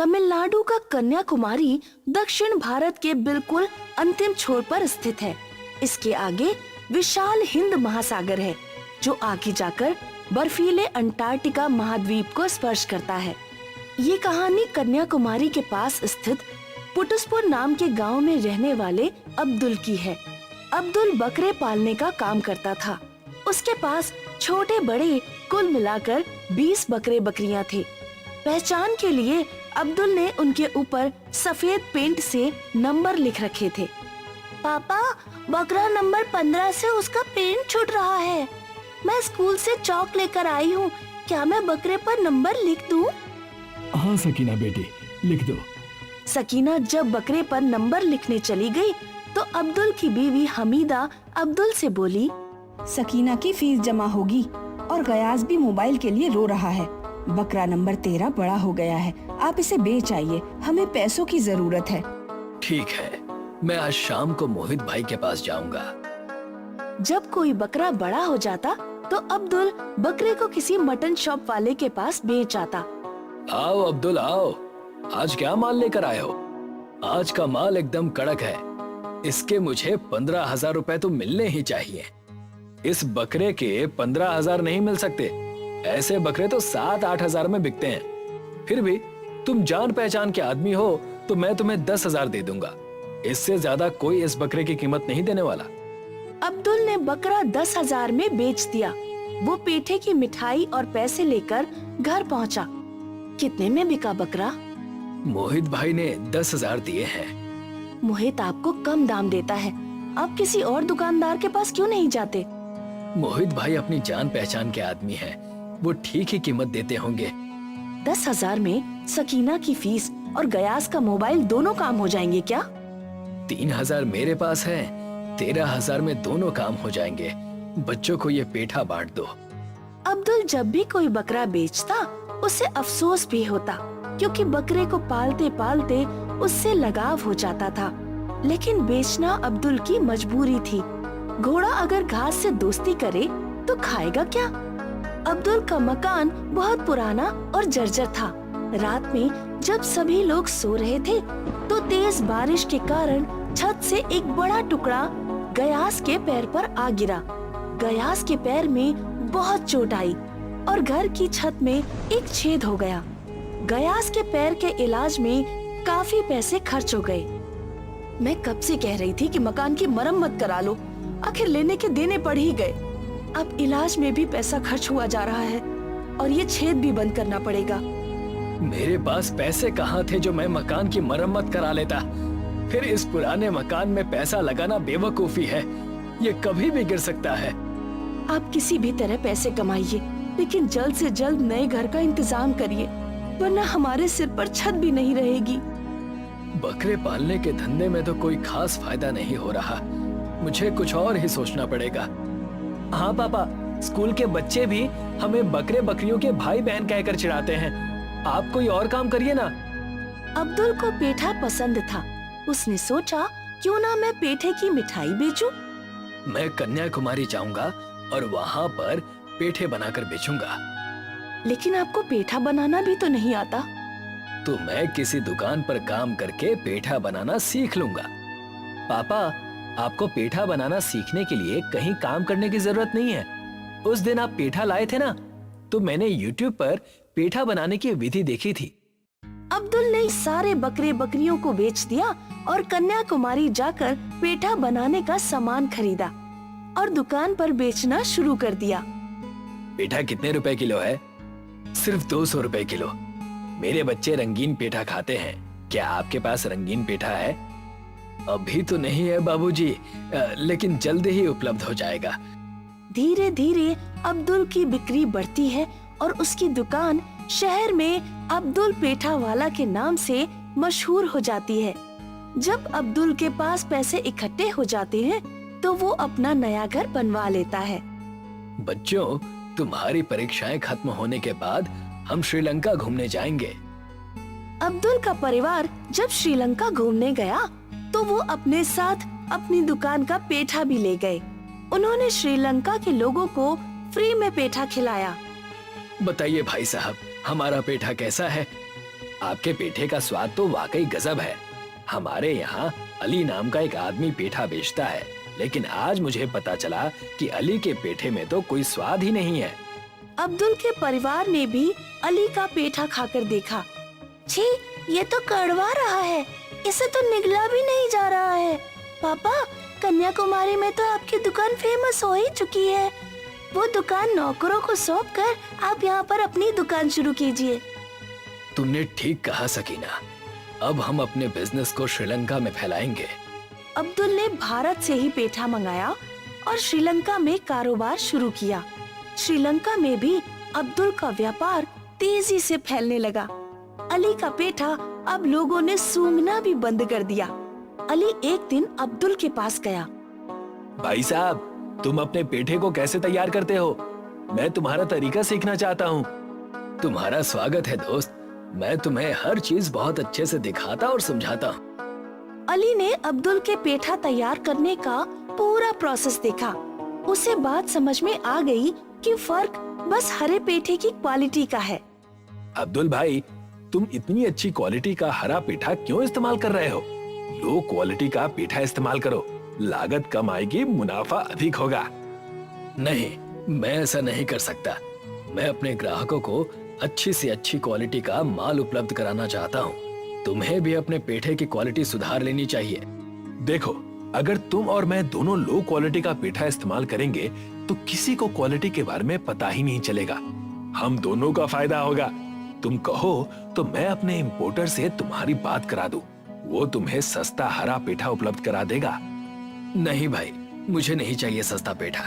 तमिलनाडु का कन्याकुमारी दक्षिण भारत के बिल्कुल अंतिम छोर पर स्थित है। इसके आगे विशाल हिंद महासागर है जो आगे जाकर बर्फीले अंटार्कटिका महाद्वीप को स्पर्श करता है। ये कहानी कन्याकुमारी के पास स्थित पुटुस्पुर नाम के गांव में रहने वाले अब्दुल की है। अब्दुल बकरे पालने का काम करता था। उसके पास छोटे बड़े कुल मिलाकर 20 बकरे बकरियां थे। पहचान के लिए अब्दुल ने उनके ऊपर सफेद पेंट से नंबर लिख रखे थे। पापा, बकरा नंबर 15 से उसका पेंट छूट रहा है। मैं स्कूल से चौक लेकर आई हूँ, क्या मैं बकरे पर नंबर लिख दूँ? हाँ सकीना बेटी, लिख दो। सकीना जब बकरे पर नंबर लिखने चली गई तो अब्दुल की बीवी हमीदा अब्दुल से बोली, सकीना की फीस जमा होगी और गयास भी मोबाइल के लिए रो रहा है। बकरा नंबर 13 बड़ा हो गया है, आप इसे बेच आइए, हमें पैसों की जरूरत है। ठीक है, मैं आज शाम को मोहित भाई के पास जाऊंगा। जब कोई बकरा बड़ा हो जाता तो अब्दुल बकरे को किसी मटन शॉप वाले के पास बेच आता। आओ अब्दुल आओ, आज क्या माल लेकर आए हो? आज का माल एकदम कड़क है, इसके मुझे 15,000 रुपए तो मिलने ही चाहिए। इस बकरे के 15,000 नहीं मिल सकते, ऐसे बकरे तो 7-8 हजार में बिकते हैं। फिर भी तुम जान पहचान के आदमी हो तो मैं तुम्हें 10,000 दे दूंगा, इससे ज्यादा कोई इस बकरे की कीमत नहीं देने वाला। अब्दुल ने बकरा 10,000 में बेच दिया। वो पेठे की मिठाई और पैसे लेकर घर पहुंचा। कितने में बिका बकरा? मोहित भाई ने 10,000 दिए हैं। मोहित आपको कम दाम देता है, आप किसी और दुकानदार के पास क्यों नहीं जाते? मोहित भाई अपनी जान पहचान के आदमी हैं, वो ठीक ही कीमत देते होंगे। 10,000 में सकीना की फीस और गयास का मोबाइल दोनों काम हो जाएंगे क्या? 3,000 मेरे पास है, 13,000 में दोनों काम हो जाएंगे। बच्चों को ये पेठा बांट दो। अब्दुल जब भी कोई बकरा बेचता उसे अफसोस भी होता, क्योंकि बकरे को पालते पालते उससे लगाव हो जाता था। लेकिन बेचना अब्दुल की मजबूरी थी। घोड़ा अगर घास से दोस्ती करे तो खाएगा क्या? अब्दुल का मकान बहुत पुराना और जर्जर था। रात में जब सभी लोग सो रहे थे तो तेज बारिश के कारण छत से एक बड़ा टुकड़ा गयास के पैर पर आ गिरा। गयास के पैर में बहुत चोट आई और घर की छत में एक छेद हो गया। गयास के पैर के इलाज में काफी पैसे खर्च हो गए। मैं कब से कह रही थी कि मकान की मरम्मत करा लो, आखिर लेने के देने पड़ ही गए। अब इलाज में भी पैसा खर्च हुआ जा रहा है और ये छेद भी बंद करना पड़ेगा। मेरे पास पैसे कहाँ थे जो मैं मकान की मरम्मत करा लेता? फिर इस पुराने मकान में पैसा लगाना बेवकूफी है, ये कभी भी गिर सकता है। आप किसी भी तरह पैसे कमाइए, लेकिन जल्द से जल्द नए घर का इंतजाम करिए, वरना हमारे सिर पर छत भी नहीं रहेगी। बकरे पालने के धंधे में तो कोई खास फायदा नहीं हो रहा, मुझे कुछ और ही सोचना पड़ेगा। हाँ पापा, स्कूल के बच्चे भी हमें बकरे बकरियों के भाई बहन कहकर चिढ़ाते हैं, आप कोई और काम करिए ना। अब्दुल को पेठा पसंद था। उसने सोचा, क्यों ना मैं पेठे की मिठाई बेचूं? मैं कन्याकुमारी जाऊंगा और वहाँ पर पेठे बनाकर बेचूंगा। लेकिन आपको पेठा बनाना भी तो नहीं आता। तो मैं किसी दुकान पर काम करके पेठा बनाना सीख लूंगा। पापा, आपको पेठा बनाना सीखने के लिए कहीं काम करने की जरूरत नहीं है। उस दिन आप पेठा लाए थे ना, तो मैंने YouTube पर पेठा बनाने की विधि देखी थी। अब्दुल ने सारे बकरे बकरियों को बेच दिया और कन्याकुमारी जाकर पेठा बनाने का सामान खरीदा और दुकान पर बेचना शुरू कर दिया। पेठा कितने रुपए किलो है? सिर्फ 200 रुपए किलो। मेरे बच्चे रंगीन पेठा खाते हैं, क्या आपके पास रंगीन पेठा है? अभी तो नहीं है बाबूजी, लेकिन जल्द ही उपलब्ध हो जाएगा। धीरे धीरे अब्दुल की बिक्री बढ़ती है और उसकी दुकान शहर में अब्दुल पेठा वाला के नाम से मशहूर हो जाती है। जब अब्दुल के पास पैसे इकट्ठे हो जाते हैं तो वो अपना नया घर बनवा लेता है। बच्चों, तुम्हारी परीक्षाएं खत्म होने के बाद हम श्रीलंका घूमने जाएंगे। अब्दुल का परिवार जब श्रीलंका घूमने गया तो वो अपने साथ अपनी दुकान का पेठा भी ले गए। उन्होंने श्रीलंका के लोगों को फ्री में पेठा खिलाया। बताइए भाई साहब, हमारा पेठा कैसा है? आपके पेठे का स्वाद तो वाकई गजब है। हमारे यहाँ अली नाम का एक आदमी पेठा बेचता है, लेकिन आज मुझे पता चला कि अली के पेठे में तो कोई स्वाद ही नहीं है। अब्दुल के परिवार ने भी अली का पेठा खाकर देखा। छी, ये तो कड़वा रहा है, इसे तो निगला भी नहीं जा रहा है। पापा, कन्याकुमारी में तो आपकी दुकान फेमस हो ही चुकी है। वो दुकान नौकरों को सौंप कर आप यहाँ पर अपनी दुकान शुरू कीजिए। तुमने ठीक कहा सकीना, अब हम अपने बिजनेस को श्रीलंका में फैलाएंगे। अब्दुल ने भारत से ही पेठा मंगाया और श्रीलंका में कारोबार शुरू किया। श्रीलंका में भी अब्दुल का व्यापार तेजी से फैलने लगा। अली का पेठा अब लोगों ने सूंघना भी बंद कर दिया। अली एक दिन अब्दुल के पास गया। भाई साहब, तुम अपने पेठे को कैसे तैयार करते हो? मैं तुम्हारा तरीका सीखना चाहता हूँ। तुम्हारा स्वागत है दोस्त, मैं तुम्हें हर चीज बहुत अच्छे से दिखाता और समझाता हूँ। अली ने अब्दुल के पेठा तैयार करने का पूरा प्रोसेस देखा। उसे बात समझ में आ गई कि फर्क बस हरे पेठे की क्वालिटी का है। अब्दुल भाई, तुम इतनी अच्छी क्वालिटी का हरा पेठा क्यों इस्तेमाल कर रहे हो? लो क्वालिटी का पेठा इस्तेमाल करो, लागत कम आएगी, मुनाफा अधिक होगा। नहीं, मैं ऐसा नहीं कर सकता। मैं अपने ग्राहकों को अच्छी से अच्छी क्वालिटी का माल उपलब्ध कराना चाहता हूँ। तुम्हें भी अपने पेठे की क्वालिटी सुधार लेनी चाहिए। देखो, अगर तुम और मैं दोनों लो क्वालिटी का पेठा इस्तेमाल करेंगे तो किसी को क्वालिटी के बारे में पता ही नहीं चलेगा। हम दोनों का फायदा होगा। तुम कहो तो मैं अपने इंपोर्टर से तुम्हारी बात करा दूं। वो तुम्हें सस्ता हरा पेठा उपलब्ध करा देगा। नहीं भाई, मुझे नहीं चाहिए सस्ता पेठा।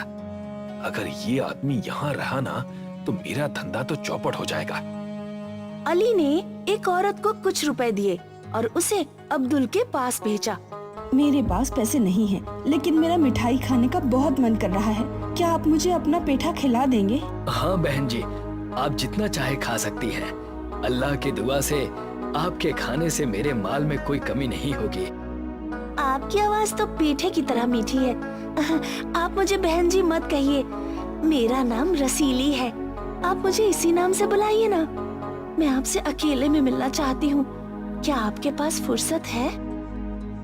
अगर ये आदमी यहाँ रहा ना तो मेरा धंधा तो चौपट हो जाएगा। अली ने एक औरत को कुछ रुपए दिए और उसे अब्दुल के पास भेजा। मेरे पास पैसे नहीं हैं, लेकिन मेरा मिठाई खाने का बहुत मन कर रहा है। क्या आप मुझे अपना पेठा खिला देंगे? हाँ बहन जी, आप जितना चाहे खा सकती हैं। अल्लाह की दुआ से आपके खाने से मेरे माल में कोई कमी नहीं होगी। आपकी आवाज तो पेठे की तरह मीठी है। आप मुझे बहन जी मत कहिए, मेरा नाम रसीली है। आप मुझे इसी नाम से बुलाइए ना। मैं आपसे अकेले में मिलना चाहती हूँ, क्या आपके पास फुर्सत है?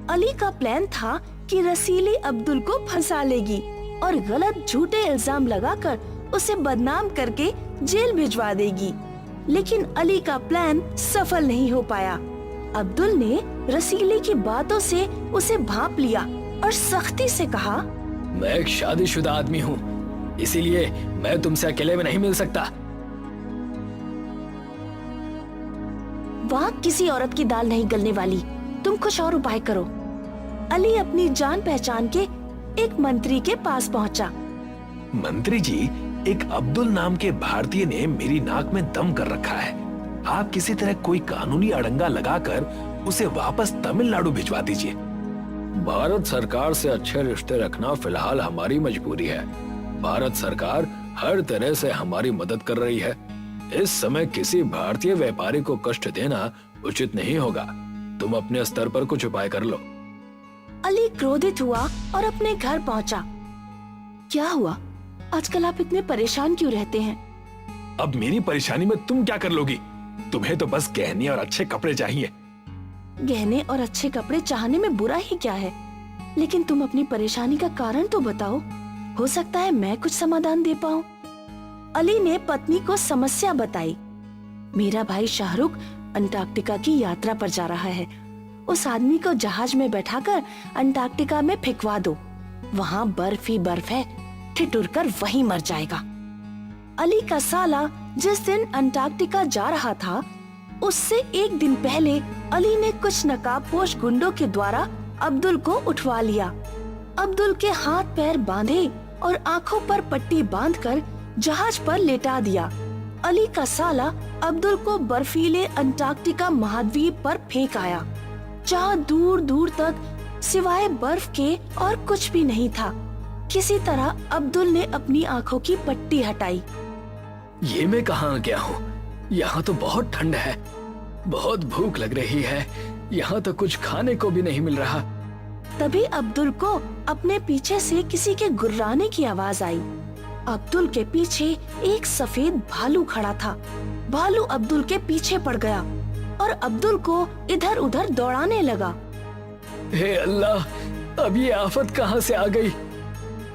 अली का प्लान था कि रसीली अब्दुल को फंसा लेगी और गलत झूठे इल्जाम लगाकर उसे बदनाम करके जेल भिजवा देगी, लेकिन अली का प्लान सफल नहीं हो पाया। अब्दुल ने रसीली की बातों से उसे भांप लिया और सख्ती से कहा, मैं एक शादीशुदा आदमी हूँ, इसीलिए मैं तुमसे अकेले में नहीं मिल सकता। वहाँ किसी औरत की दाल नहीं गलने वाली, तुम कुछ और उपाय करो। अली अपनी जान पहचान के एक मंत्री के पास पहुँचा। मंत्री जी, एक अब्दुल नाम के भारतीय ने मेरी नाक में दम कर रखा है। आप किसी तरह कोई कानूनी अड़ंगा लगाकर उसे वापस तमिलनाडु भिजवा दीजिए। भारत सरकार से अच्छे रिश्ते रखना फिलहाल हमारी मजबूरी है। भारत सरकार हर तरह से हमारी मदद कर रही है। इस समय किसी भारतीय व्यापारी को कष्ट देना उचित नहीं होगा। तुम अपने स्तर पर कुछ उपाय कर लो। अली क्रोधित हुआ और अपने घर पहुंचा। क्या हुआ? आजकल आप इतने परेशान क्यों रहते हैं? अब मेरी परेशानी में तुम क्या कर लोगी? तुम्हें तो बस गहने और अच्छे कपड़े चाहिए। गहने और अच्छे कपड़े चाहने में बुरा ही क्या है, लेकिन तुम अपनी परेशानी का कारण तो बताओ, हो सकता है मैं कुछ समाधान दे पाऊं। अली ने पत्नी को समस्या बताई। मेरा भाई शाहरुख अंटार्कटिका की यात्रा पर जा रहा है। उस आदमी को जहाज में बैठाकर अंटार्कटिका में फेंकवा दो। वहाँ बर्फ ही बर्फ है, ठिठुर कर वहीं मर जाएगा। अली का साला जिस दिन अंटार्कटिका जा रहा था, उससे एक दिन पहले अली ने कुछ नकाबपोश गुंडों के द्वारा अब्दुल को उठवा लिया। अब्दुल के हाथ पैर बांधे और आंखों पर पट्टी बांधकर जहाज पर लेटा दिया। अली का साला अब्दुल को बर्फीले अंटार्कटिका महाद्वीप पर फेंक आया, जहाँ दूर दूर तक सिवाय बर्फ के और कुछ भी नहीं था। किसी तरह अब्दुल ने अपनी आंखों की पट्टी हटाई। ये मैं कहाँ गया हूँ? यहाँ तो बहुत ठंड है, बहुत भूख लग रही है। यहाँ तो कुछ खाने को भी नहीं मिल रहा। तभी अब्दुल को अपने पीछे से किसी के गुर्राने की आवाज आई। अब्दुल के पीछे एक सफेद भालू खड़ा था। भालू अब्दुल के पीछे पड़ गया। और अब्दुल को इधर उधर दौड़ाने लगा। हे अल्लाह, अब ये आफत कहाँ से आ गई?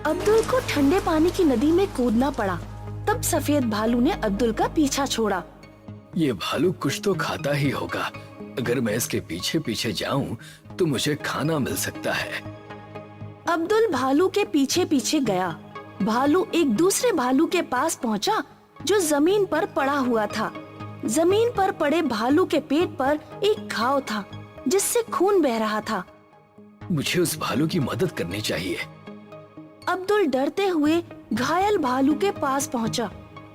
अब्दुल को ठंडे पानी की नदी में कूदना पड़ा। तब सफेद भालू ने अब्दुल का पीछा छोड़ा। ये भालू कुछ तो खाता ही होगा। अगर मैं इसके पीछे पीछे जाऊं तो मुझे खाना मिल सकता है। अब्दुल भालू के पीछे पीछे गया। भालू एक दूसरे भालू के पास पहुंचा जो जमीन पर पड़ा हुआ था। जमीन पर पड़े भालू के पेट पर एक घाव था जिससे खून बह रहा था। मुझे उस भालू की मदद करनी चाहिए। अब्दुल डरते हुए घायल भालू के पास पहुंचा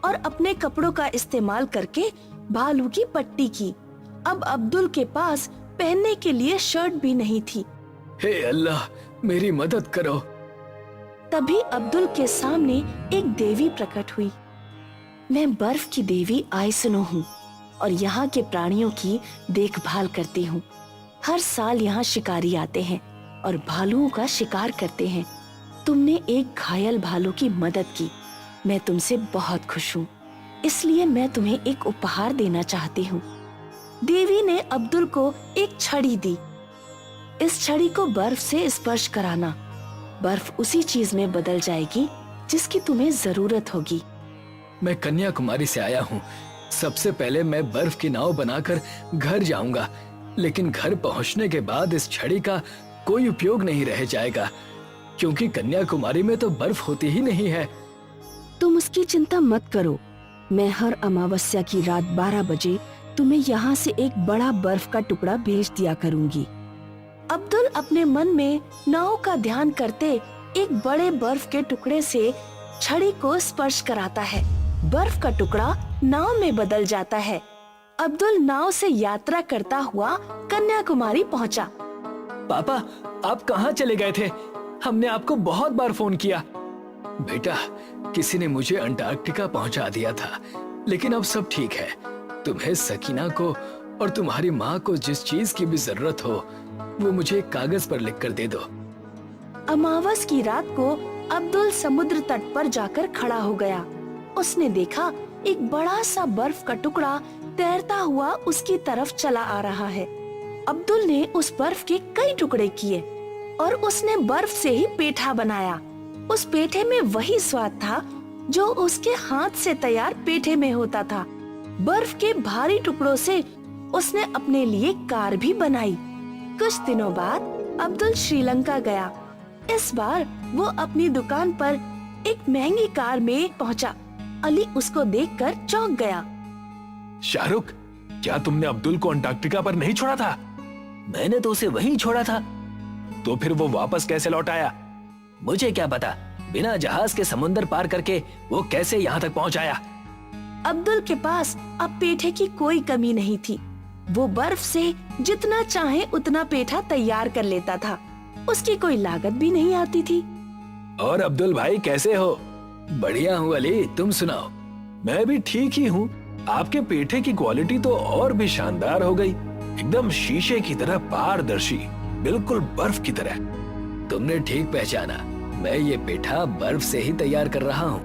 और अपने कपड़ों का इस्तेमाल करके भालू की पट्टी की। अब अब्दुल के पास पहनने के लिए शर्ट भी नहीं थी। हे अल्लाह, मेरी मदद करो। तभी अब्दुल के सामने एक देवी प्रकट हुई। मैं बर्फ की देवी आइसनो हूँ और यहाँ के प्राणियों की देखभाल करती हूँ। हर साल यहाँ शिकारी आते हैं और भालुओं का शिकार करते हैं। तुमने एक घायल भालू की मदद की। मैं तुमसे बहुत खुश हूँ, इसलिए मैं तुम्हें एक उपहार देना चाहती हूँ। देवी ने अब्दुल को एक छड़ी दी। इस छड़ी को बर्फ से स्पर्श कराना। बर्फ उसी चीज में बदल जाएगी जिसकी तुम्हें जरूरत होगी। मैं कन्याकुमारी से आया हूँ। सबसे पहले मैं बर्फ की नाव बनाकर घर जाऊंगा, लेकिन घर पहुँचने के बाद इस छड़ी का कोई उपयोग नहीं रह जाएगा, क्योंकि कन्याकुमारी में तो बर्फ होती ही नहीं है। तुम उसकी चिंता मत करो। मैं हर अमावस्या की रात 12 बजे तुम्हें यहाँ से एक बड़ा बर्फ का टुकड़ा भेज दिया करूँगी। अब्दुल अपने मन में नाव का ध्यान करते एक बड़े बर्फ के टुकड़े से छड़ी को स्पर्श कराता है। बर्फ का टुकड़ा नाव में बदल जाता है। अब्दुल नाव से यात्रा करता हुआ कन्याकुमारी पहुंचा। पापा, आप कहाँ चले गए थे? हमने आपको बहुत बार फोन किया। बेटा, किसी ने मुझे अंटार्कटिका पहुंचा दिया था, लेकिन अब सब ठीक है। तुम्हें, सकीना को और तुम्हारी माँ को जिस चीज की भी जरूरत हो वो मुझे एक कागज पर लिख कर दे दो। अमावस की रात को अब्दुल समुद्र तट पर जाकर खड़ा हो गया। उसने देखा एक बड़ा सा बर्फ का टुकड़ा तैरता हुआ उसकी तरफ चला आ रहा है। अब्दुल ने उस बर्फ के कई टुकड़े किए और उसने बर्फ से ही पेठा बनाया। उस पेठे में वही स्वाद था जो उसके हाथ से तैयार पेठे में होता था। बर्फ के भारी टुकड़ों से उसने अपने लिए कार भी बनाई। कुछ दिनों बाद अब्दुल श्रीलंका गया। इस बार वो अपनी दुकान पर एक महंगी कार में पहुंचा। अली उसको देखकर चौंक गया। शाहरुख, क्या तुमने अब्दुल को अंटार्कटिका पर नहीं छोड़ा था? मैंने तो उसे वहीं छोड़ा था। तो फिर वो वापस कैसे लौट आया? मुझे क्या पता, बिना जहाज के समुंदर पार करके वो कैसे यहाँ तक पहुँच आया। अब्दुल के पास अब पेठे की कोई कमी नहीं थी। वो बर्फ से जितना चाहे उतना पेठा तैयार कर लेता था। उसकी कोई लागत भी नहीं आती थी। और अब्दुल भाई कैसे हो? बढ़िया हूँ अली, तुम सुनाओ। मैं भी ठीक ही हूँ। आपके पेठे की क्वालिटी तो और भी शानदार हो गई। एकदम शीशे की तरह पारदर्शी, बिल्कुल बर्फ की तरह। तुमने ठीक पहचाना, मैं ये पेठा बर्फ से ही तैयार कर रहा हूँ।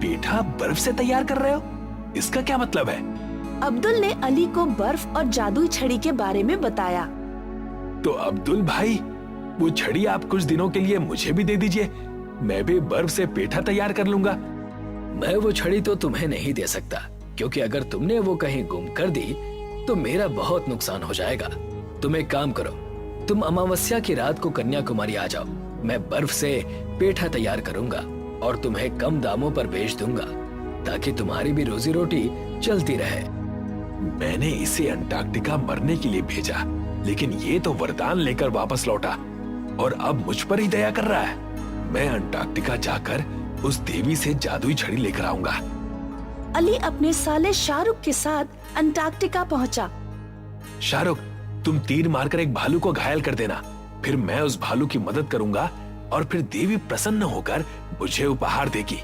पेठा बर्फ से तैयार कर रहे हो? इसका क्या मतलब है? अब्दुल ने अली को बर्फ और जादुई छड़ी के बारे में बताया। तो अब्दुल भाई, वो छड़ी आप कुछ दिनों के लिए मुझे भी दे दीजिए। मैं भी बर्फ से पेठा तैयार कर लूंगा। मैं वो छड़ी तो तुम्हें नहीं दे सकता, क्योंकि अगर तुमने वो कहीं गुम कर दी तो मेरा बहुत नुकसान हो जाएगा। तुम एक काम करो, तुम अमावस्या की रात को कन्याकुमारी आ जाओ। मैं बर्फ से पेठा तैयार करूंगा और तुम्हें कम दामों पर बेच दूंगा, ताकि तुम्हारी भी रोजी रोटी चलती रहे। मैंने इसे अंटार्कटिका मरने के लिए भेजा, लेकिन ये तो वरदान लेकर वापस लौटा और अब मुझ पर ही दया कर रहा है। मैं अंटार्कटिका जाकर उस देवी से जादुई छड़ी लेकर आऊंगा। अली अपने साले शाहरुख के साथ अंटार्कटिका पहुंचा। शाहरुख, तुम तीर मारकर एक भालू को घायल कर देना, फिर मैं उस भालू की मदद करूंगा और फिर देवी प्रसन्न होकर मुझे उपहार देगी।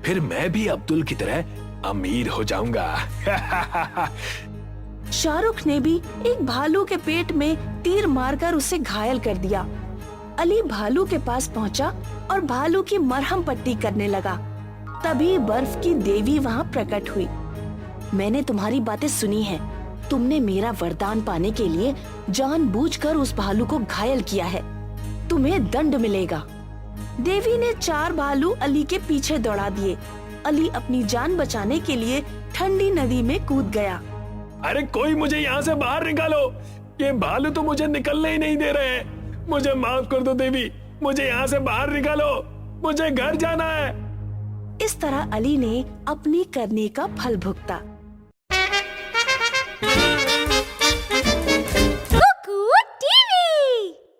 फिर मैं भी अब्दुल की तरह अमीर हो जाऊंगा। शाहरुख ने भी एक भालू के पेट में तीर मारकर उसे घायल कर दिया। अली भालू के पास पहुंचा और भालू की मरहम पट्टी करने लगा। तभी बर्फ की देवी वहां प्रकट हुई। मैंने तुम्हारी बातें सुनी हैं। तुमने मेरा वरदान पाने के लिए जानबूझकर उस भालू को घायल किया है। तुम्हें दंड मिलेगा। देवी ने 4 भालू अली के पीछे दौड़ा दिए। अली अपनी जान बचाने के लिए ठंडी नदी में कूद गया। अरे कोई मुझे यहाँ से बाहर निकालो, ये भालू तो मुझे निकलने ही नहीं दे रहे हैं। मुझे माफ कर दो देवी, मुझे यहाँ से बाहर निकालो, मुझे घर जाना है। इस तरह अली ने अपनी करने का फल भुगता।